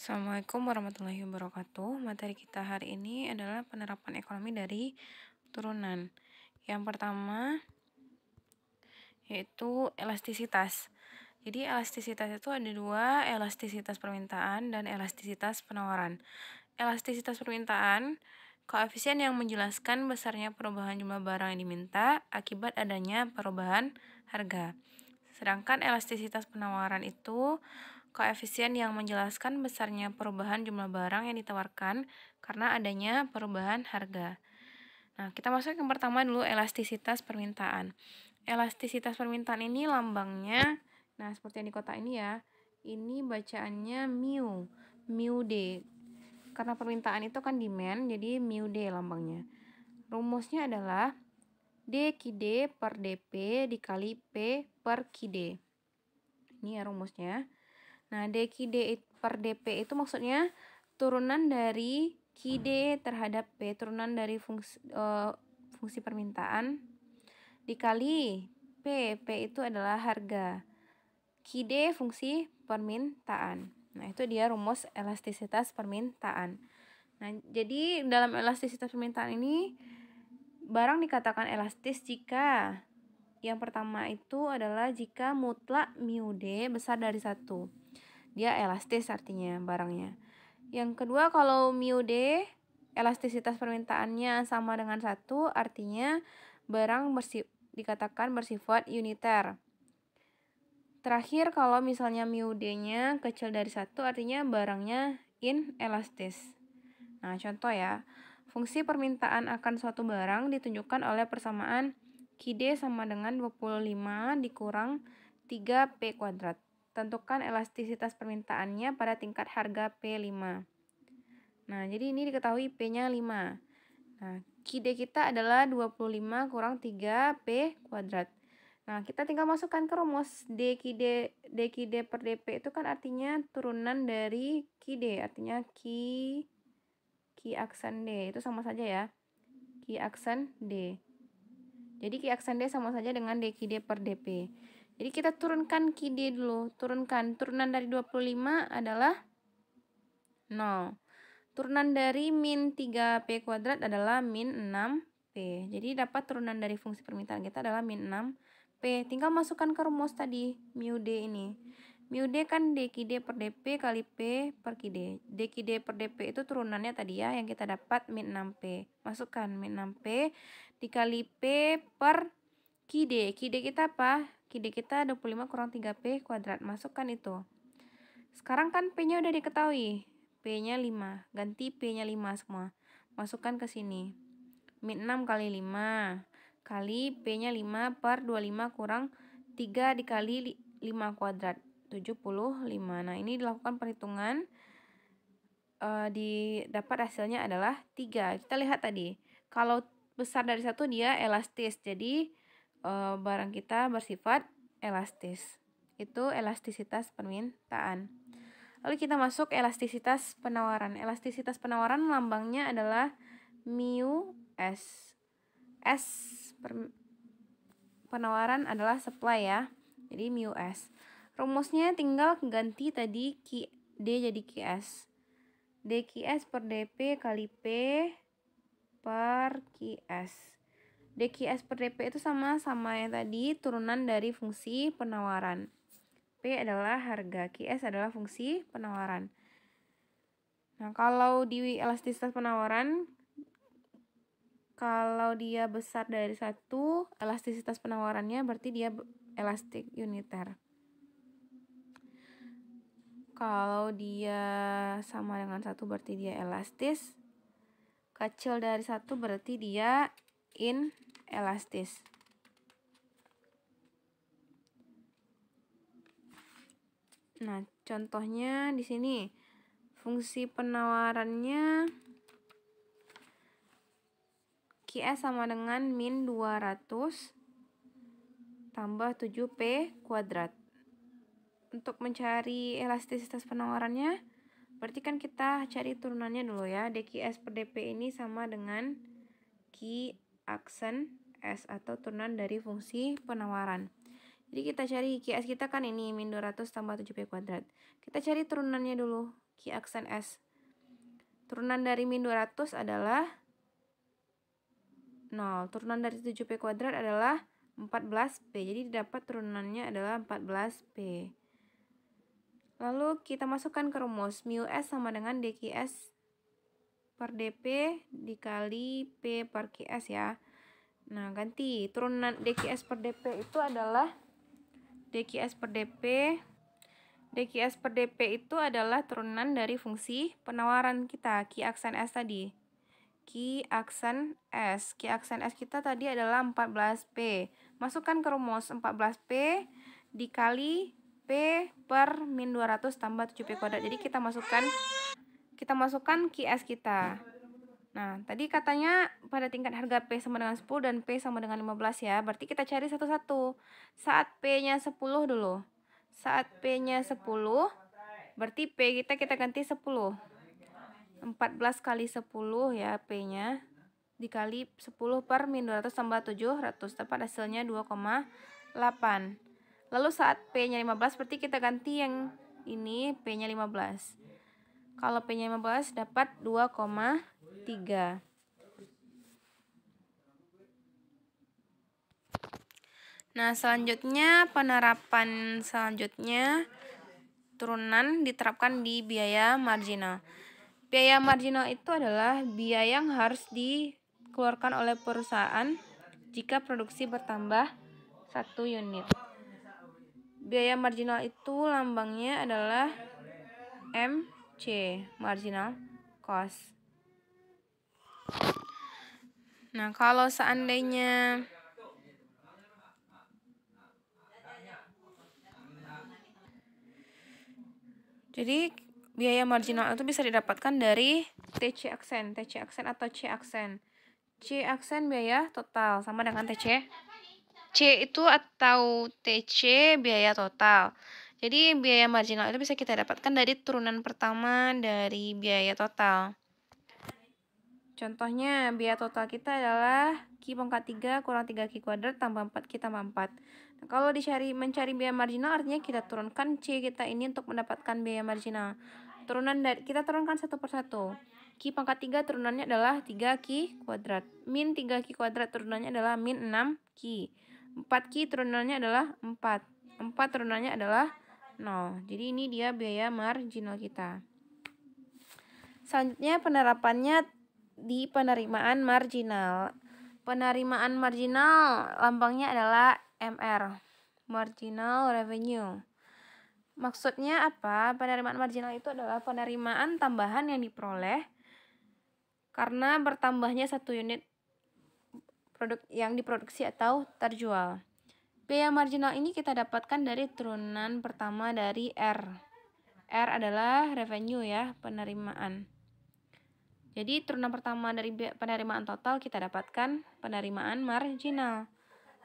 Assalamualaikum warahmatullahi wabarakatuh. Materi kita hari ini adalah penerapan ekonomi dari turunan. Yang pertama yaitu elastisitas. Jadi elastisitas itu ada dua, elastisitas permintaan dan elastisitas penawaran. Elastisitas permintaan, koefisien yang menjelaskan besarnya perubahan jumlah barang yang diminta akibat adanya perubahan harga. Sedangkan elastisitas penawaran itu koefisien yang menjelaskan besarnya perubahan jumlah barang yang ditawarkan karena adanya perubahan harga. Nah, kita masuk yang pertama dulu, elastisitas permintaan. Elastisitas permintaan ini lambangnya, nah seperti yang di kotak ini ya, ini bacaannya mu, mu D. Karena permintaan itu kan demand, jadi mu D lambangnya. Rumusnya adalah DQD per DP dikali P per QD. Ini ya rumusnya. Nah, DQD per DP itu maksudnya turunan dari QD terhadap P, turunan dari fungsi permintaan dikali P. P itu adalah harga. QD fungsi permintaan. Nah, itu dia rumus elastisitas permintaan. Nah, jadi dalam elastisitas permintaan ini barang dikatakan elastis jika yang pertama itu adalah jika mutlak mu D besar dari 1. Dia elastis artinya barangnya. Yang kedua, kalau mu D elastisitas permintaannya sama dengan 1, artinya barang dikatakan bersifat uniter. Terakhir, kalau misalnya mu D-nya kecil dari 1, artinya barangnya inelastis. Nah, contoh ya. Fungsi permintaan akan suatu barang ditunjukkan oleh persamaan QD sama dengan 25 dikurang 3P kuadrat. Tentukan elastisitas permintaannya pada tingkat harga P5. Nah, jadi ini diketahui P-nya 5. Nah, QD kita adalah 25 kurang 3P kuadrat. Nah, kita tinggal masukkan ke rumus. DQD per DP itu kan artinya turunan dari QD. Artinya Q aksen D. Itu sama saja ya. Q aksen D. Jadi Q aksen D sama saja dengan DQD per DP. Jadi kita turunkan QD dulu. Turunkan. Turunan dari 25 adalah 0. Turunan dari min 3P kuadrat adalah min 6P. Jadi dapat turunan dari fungsi permintaan kita adalah min 6P. Tinggal masukkan ke rumus tadi, mu D ini. Mu D kan DQD per DP kali P per QD. DQD per DP itu turunannya tadi ya, yang kita dapat min 6P. Masukkan min 6P dikali P per QD. QD kita apa? QD kita 25 kurang 3P kuadrat. Masukkan itu. Sekarang kan P-nya udah diketahui. P-nya 5. Ganti P-nya 5 semua. Masukkan ke sini. Min 6 kali 5. Kali P-nya 5 per 25 kurang 3 dikali 5 kuadrat. 75. Nah, ini dilakukan perhitungan. Dapat hasilnya adalah 3. Kita lihat tadi. Kalau besar dari 1 dia elastis. Jadi barang kita bersifat elastis. Itu elastisitas permintaan. Lalu kita masuk elastisitas penawaran. Elastisitas penawaran lambangnya adalah mu S. S penawaran adalah supply ya. Jadi mu S. Rumusnya tinggal ganti tadi QD jadi QS. DQS per DP kali P per QS. DQS per DP itu sama yang tadi, turunan dari fungsi penawaran. P adalah harga, QS adalah fungsi penawaran. Nah, kalau di elastisitas penawaran, kalau dia besar dari 1, elastisitas penawarannya berarti dia elastik uniter. Kalau dia sama dengan 1 berarti dia elastis. Kecil dari 1 berarti dia inelastis. Nah, contohnya di sini fungsi penawarannya QS sama dengan min 200 tambah 7P kuadrat. Untuk mencari elastisitas penawarannya, berarti kan kita cari turunannya dulu ya. DQS per DP ini sama dengan Q aksen S atau turunan dari fungsi penawaran. Jadi kita cari QS kita kan ini min 200 tambah 7P kuadrat. Kita cari turunannya dulu, Q aksen S. Turunan dari min 200 adalah 0. Turunan dari 7P kuadrat adalah 14P. Jadi dapat turunannya adalah 14P. Lalu kita masukkan ke rumus. Mu S sama dengan dQs per dP dikali P per QS ya. Nah, ganti. Turunan dQs per dP itu adalah dQs per dP. dQs per dP itu adalah turunan dari fungsi penawaran kita, Q aksen S tadi. Q aksen S. Q aksen S kita tadi adalah 14P. Masukkan ke rumus 14P dikali P per min 200 tambah 7P kuadrat. Jadi kita masukkan QS kita. Nah, tadi katanya pada tingkat harga P sama dengan 10 dan P sama dengan 15 ya. Berarti kita cari satu-satu. Saat P-nya 10 dulu. Saat P-nya 10, berarti P kita ganti 10. 14 kali 10 ya P-nya. Dikali 10 per min 200 tambah 700. Dapat hasilnya 2,8. Lalu saat P-nya 15, berarti kita ganti yang ini P-nya 15. Kalau P-nya 15 dapat 2,3. Nah, selanjutnya penerapan selanjutnya turunan diterapkan di biaya marginal. Biaya marginal itu adalah biaya yang harus dikeluarkan oleh perusahaan jika produksi bertambah 1 unit. Biaya marginal itu lambangnya adalah MC, marginal cost. Nah, kalau seandainya jadi biaya marginal itu bisa didapatkan dari TC aksen atau C aksen. C aksen biaya total sama dengan TC. C itu atau TC biaya total. Jadi biaya marginal itu bisa kita dapatkan dari turunan pertama dari biaya total. Contohnya biaya total kita adalah Q pangkat 3 kurang 3Q kuadrat tambah 4Q tambah 4. Nah, kalau mencari biaya marginal artinya kita turunkan C kita ini untuk mendapatkan biaya marginal. Kita turunkan satu persatu. Q pangkat 3 turunannya adalah 3Q kuadrat. Min 3Q kuadrat turunannya adalah min 6Q. 4Q turunannya adalah 4. 4 turunannya adalah 0. Jadi ini dia biaya marginal kita. Selanjutnya penerapannya di penerimaan marginal. Penerimaan marginal lambangnya adalah MR, marginal revenue. Maksudnya apa? Penerimaan marginal itu adalah penerimaan tambahan yang diperoleh karena bertambahnya 1 unit produk yang diproduksi atau terjual. Biaya marginal ini kita dapatkan dari turunan pertama dari R. R adalah revenue ya, penerimaan. Jadi turunan pertama dari penerimaan total kita dapatkan penerimaan marginal.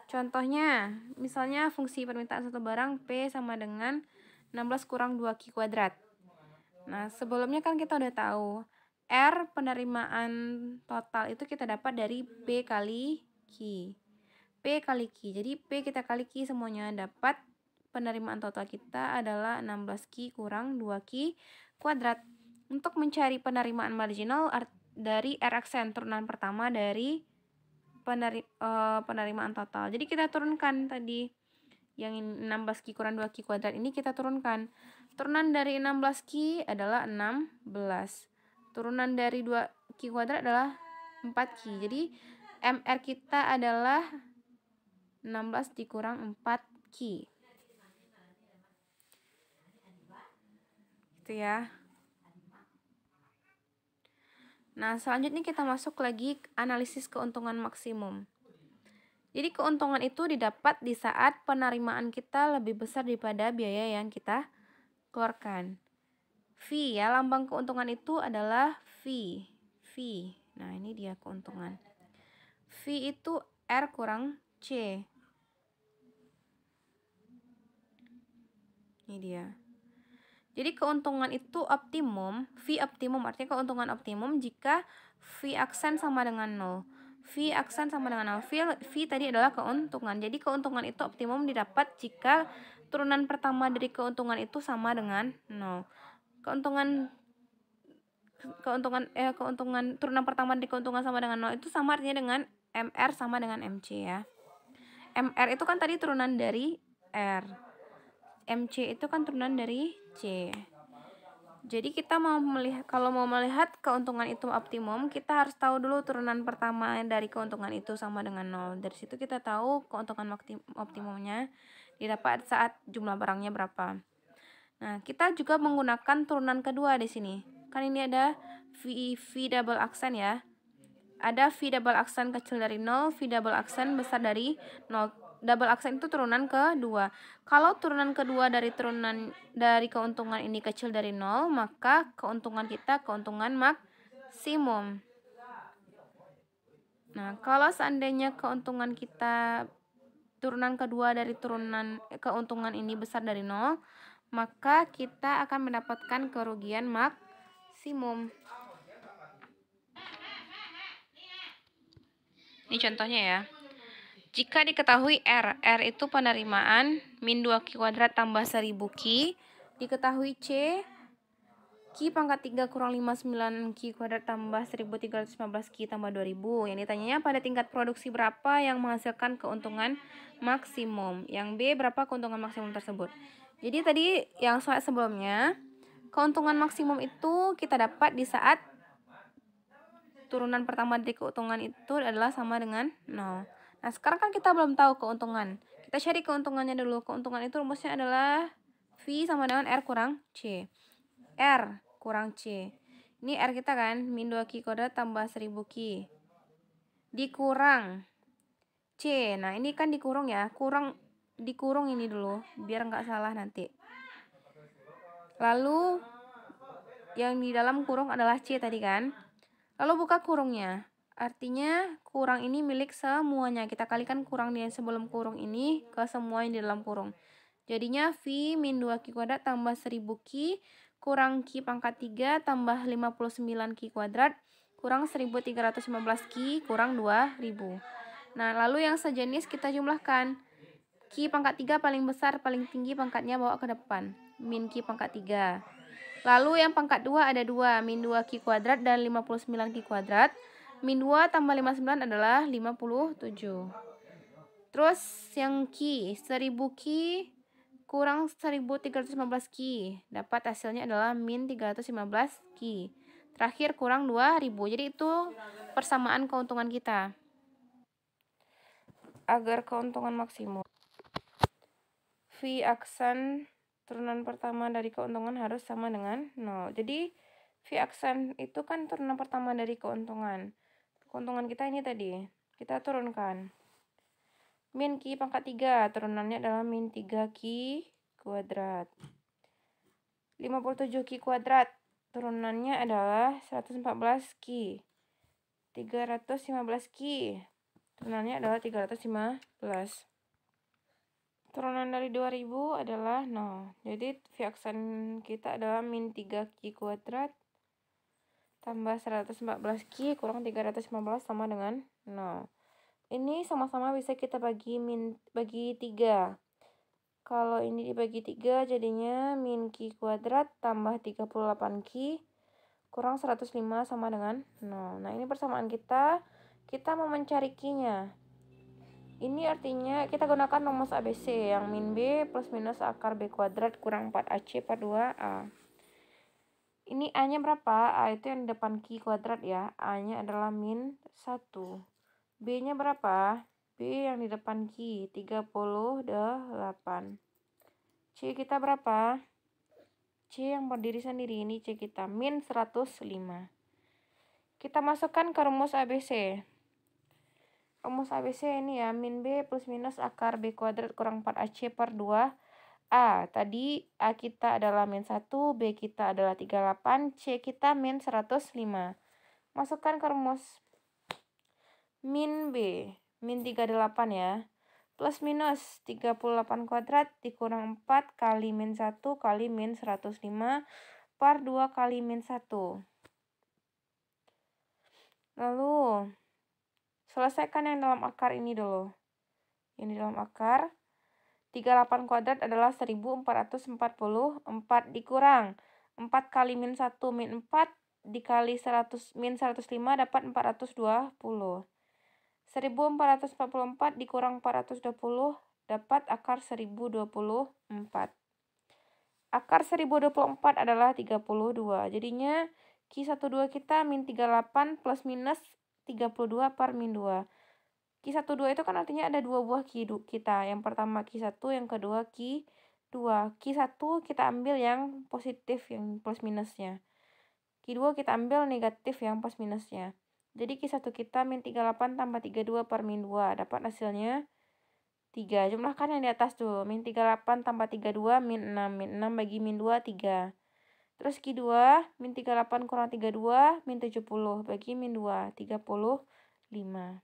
Contohnya, misalnya fungsi permintaan satu barang P sama dengan 16 kurang 2Q kuadrat. Nah, sebelumnya kan kita udah tahu R penerimaan total itu kita dapat dari P kali Q. P kali Q. Jadi P kita kali Q semuanya dapat penerimaan total kita adalah 16Q kurang 2Q kuadrat. Untuk mencari penerimaan marginal dari R aksen turunan pertama dari penerimaan total. Jadi kita turunkan tadi yang 16Q kurang 2Q kuadrat ini kita turunkan. Turunan dari 16Q adalah 16. Turunan dari 2Q kuadrat adalah 4Q. Jadi MR kita adalah 16 dikurang 4Q. Gitu ya. Nah, selanjutnya kita masuk lagi analisis keuntungan maksimum. Jadi keuntungan itu didapat di saat penerimaan kita lebih besar daripada biaya yang kita keluarkan. V ya, lambang keuntungan itu adalah V. Nah, ini dia keuntungan. V itu R kurang C. Ini dia. Jadi keuntungan itu optimum, V optimum artinya keuntungan optimum jika V aksen sama dengan 0. V aksen sama dengan 0. V tadi adalah keuntungan. Jadi keuntungan itu optimum didapat jika turunan pertama dari keuntungan itu sama dengan 0. Keuntungan turunan pertama dari keuntungan sama dengan 0 itu sama artinya dengan MR sama dengan MC ya. MR itu kan tadi turunan dari R. MC itu kan turunan dari C. Jadi kita kalau mau melihat keuntungan itu optimum, kita harus tahu dulu turunan pertama dari keuntungan itu sama dengan 0. Dari situ kita tahu keuntungan optimumnya didapat saat jumlah barangnya berapa. Nah, kita juga menggunakan turunan kedua di sini. Kan ini ada V double aksen ya. Ada V double aksen kecil dari 0, V double aksen besar dari 0. Double aksen itu turunan kedua. Kalau turunan kedua dari keuntungan ini kecil dari 0, maka keuntungan kita keuntungan maksimum. Nah, kalau seandainya keuntungan kita turunan kedua dari keuntungan ini besar dari 0, maka kita akan mendapatkan kerugian maksimum. Ini contohnya ya. Jika diketahui R itu penerimaan min 2Q kuadrat tambah 1000Q, diketahui C, Q pangkat 3 kurang 59Q kuadrat tambah 1315Q tambah 2000. Yang ditanyanya pada tingkat produksi berapa yang menghasilkan keuntungan maksimum. Yang B, berapa keuntungan maksimum tersebut. Jadi tadi yang slide sebelumnya, keuntungan maksimum itu kita dapat di saat turunan pertama dari keuntungan itu adalah sama dengan 0. Nah, sekarang kan kita belum tahu keuntungan. Kita cari keuntungannya dulu. Keuntungan itu rumusnya adalah V sama dengan R kurang C. R kurang C. Ini R kita kan, min 2Q kuadrat tambah 1000Q. Dikurang C. Nah, ini kan dikurung ya. Dikurung ini dulu, biar nggak salah nanti. Lalu, yang di dalam kurung adalah C tadi kan. Lalu buka kurungnya. Artinya kurang ini milik semuanya. Kita kalikan kurang yang sebelum kurung ini ke semua yang di dalam kurung. Jadinya V min 2Q kuadrat tambah 1000Q kurang Q pangkat 3 tambah 59Q kuadrat kurang 1315Q kurang 2000. Nah, lalu yang sejenis kita jumlahkan. Q pangkat 3 paling besar, paling tinggi pangkatnya bawa ke depan. Min Q pangkat 3. Lalu yang pangkat 2 ada 2, min 2Q kuadrat dan 59Q kuadrat. Min 2 tambah 59 adalah 57. Terus yang Q, 1000Q kurang 1315Q. Dapat hasilnya adalah min 315Q. Terakhir kurang 2000. Jadi itu persamaan keuntungan kita. Agar keuntungan maksimum, V aksen turunan pertama dari keuntungan harus sama dengan 0. Jadi V aksen itu kan turunan pertama dari keuntungan. Keuntungan kita ini tadi, kita turunkan. Min Q pangkat 3, turunannya adalah min 3Q kuadrat. 57Q kuadrat, turunannya adalah 114Q. 315Q, turunannya adalah 315. Turunan dari 2000 adalah 0. Jadi V aksen kita adalah min 3Q kuadrat tambah 114Q kurang 315 sama dengan 0. Ini sama-sama bisa kita bagi 3. Kalau ini dibagi 3 jadinya min Q kuadrat tambah 38Q kurang 105 sama dengan 0. Nah, ini persamaan kita mau mencari Q-nya. Ini artinya kita gunakan rumus ABC yang min B plus minus akar B kuadrat kurang 4AC per 2A. Ini A-nya berapa? A itu yang di depan Q kuadrat ya. A-nya adalah min 1. B-nya berapa? B yang di depan Q, 38. C kita berapa? C yang berdiri sendiri, ini C kita, min 105. Kita masukkan ke rumus ABC. Rumus ABC ini ya, min B plus minus akar B kuadrat kurang 4AC per 2A. Tadi A kita adalah min 1, B kita adalah 38, C kita min 105. Masukkan ke rumus. Min B, min 38 ya. Plus minus 38 kuadrat dikurang 4 kali min 1 kali min 105 per 2 kali min 1. Lalu Selesaikan yang dalam akar ini dulu. Yang di dalam akar 38 kuadrat adalah 1444 dikurang 4 kali min 1 min 4 dikali 100 min 105 dapat 420. 1444 dikurang 420 dapat akar 1024. Akar 1024 adalah 32. Jadinya Q12 kita min 38 plus minus 32 per min 2. Q12 itu kan artinya ada dua buah Q kita. Yang pertama Q1, yang kedua Q2. Q1 kita ambil yang positif, yang plus minusnya. Q2 kita ambil negatif yang plus minusnya. Jadi Q1 kita min 38 tambah 32 per min 2. Dapat hasilnya 3. Jumlahkan yang di atas dulu. Min 38 tambah 32 min 6. Min 6 bagi min 2, 3. Terus Q2 min 38 kurang 32 min 70 bagi min 2, 35.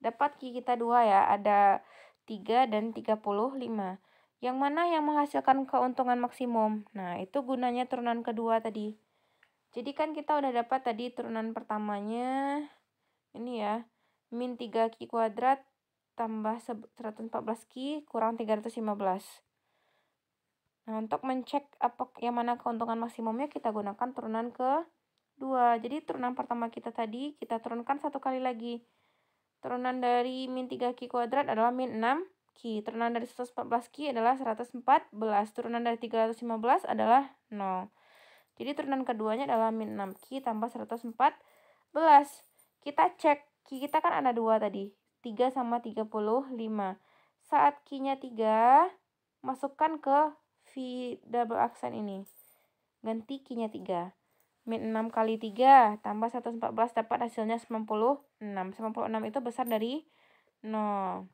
Dapat Q kita 2 ya, ada 3 dan 35. Yang mana yang menghasilkan keuntungan maksimum? Nah, itu gunanya turunan kedua tadi. Jadi kan kita udah dapat tadi turunan pertamanya, ini ya, min 3Q kuadrat tambah 114Q kurang 315. Nah, untuk mencek apa yang mana keuntungan maksimumnya, kita gunakan turunan ke-2. Jadi turunan pertama kita tadi, kita turunkan satu kali lagi. Turunan dari min 3Q kuadrat adalah min 6Q. Turunan dari 114Q adalah 114. Turunan dari 315 adalah 0. Jadi turunan keduanya adalah min 6Q tambah 114. Kita cek, Q kita kan ada 2 tadi. 3 sama 35. Saat Q-nya 3, masukkan ke V double aksen ini. Ganti Q-nya 3. Min 6 kali 3 tambah 114 dapat hasilnya 96. 96 itu besar dari 0.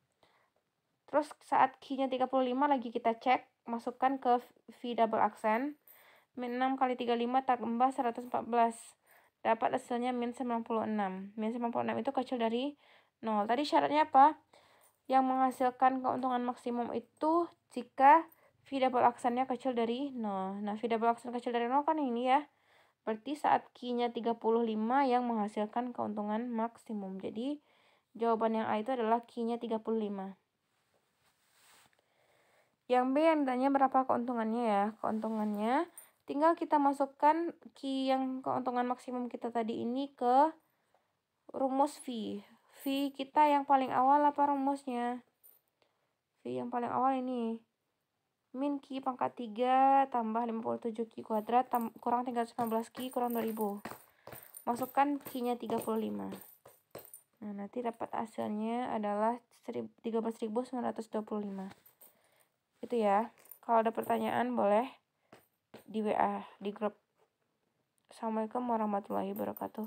Terus saat Q-nya 35 lagi kita cek, masukkan ke V double aksen. Min 6 kali 35 tambah 114. Dapat hasilnya min 96. Min 96 itu kecil dari 0. Tadi syaratnya apa? Yang menghasilkan keuntungan maksimum itu jika V double aksennya kecil dari 0. Nah, V double aksen kecil dari 0 kan ini ya. Berarti saat Q-nya 35 yang menghasilkan keuntungan maksimum. Jadi, jawaban yang A itu adalah Q-nya 35. Yang B yang ditanya berapa keuntungannya ya. Keuntungannya tinggal kita masukkan Q yang keuntungan maksimum kita tadi ini ke rumus V. V kita yang paling awal apa rumusnya? V yang paling awal ini. Min Q pangkat 3 tambah 57Q kuadrat kurang 315Q kurang 2000. Masukkan Q-nya 35. Nah, nanti dapat hasilnya adalah 13.925. Itu ya. Kalau ada pertanyaan boleh di WA, di grup. Assalamualaikum warahmatullahi wabarakatuh.